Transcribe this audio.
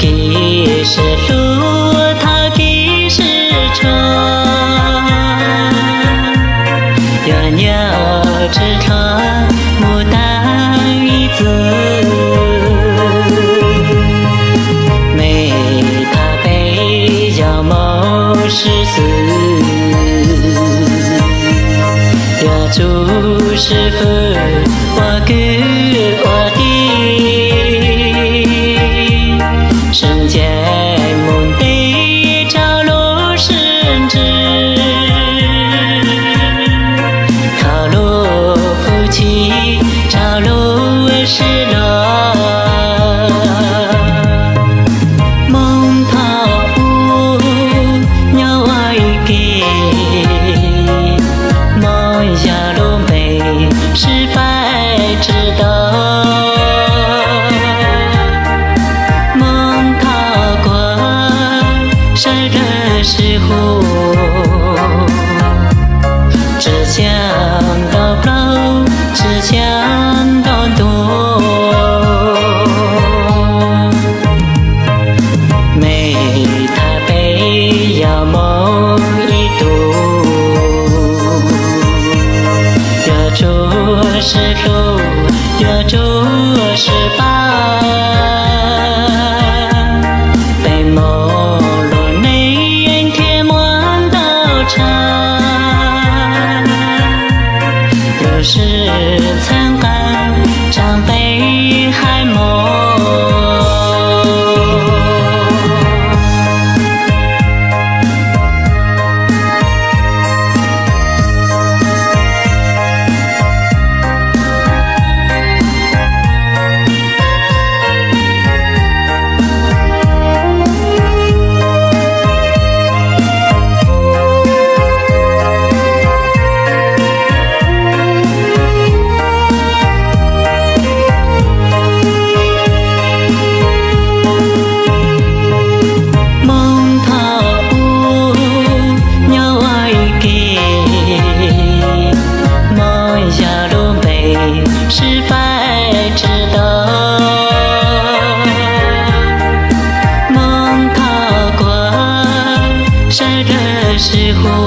几时路，它几时长？袅袅之窗，牡丹一字，美他悲遥梦世事，要注是否我给我的。人间梦的朝露深知，朝露夫妻，朝露失落。梦桃不鸟爱给，梦下路美失败知道。山人是湖，只想到老，只想到多。美他悲遥梦一度，要注是路，要注是吧。若是残寒，长悲海梦。失败知道，梦桃过，山人是湖。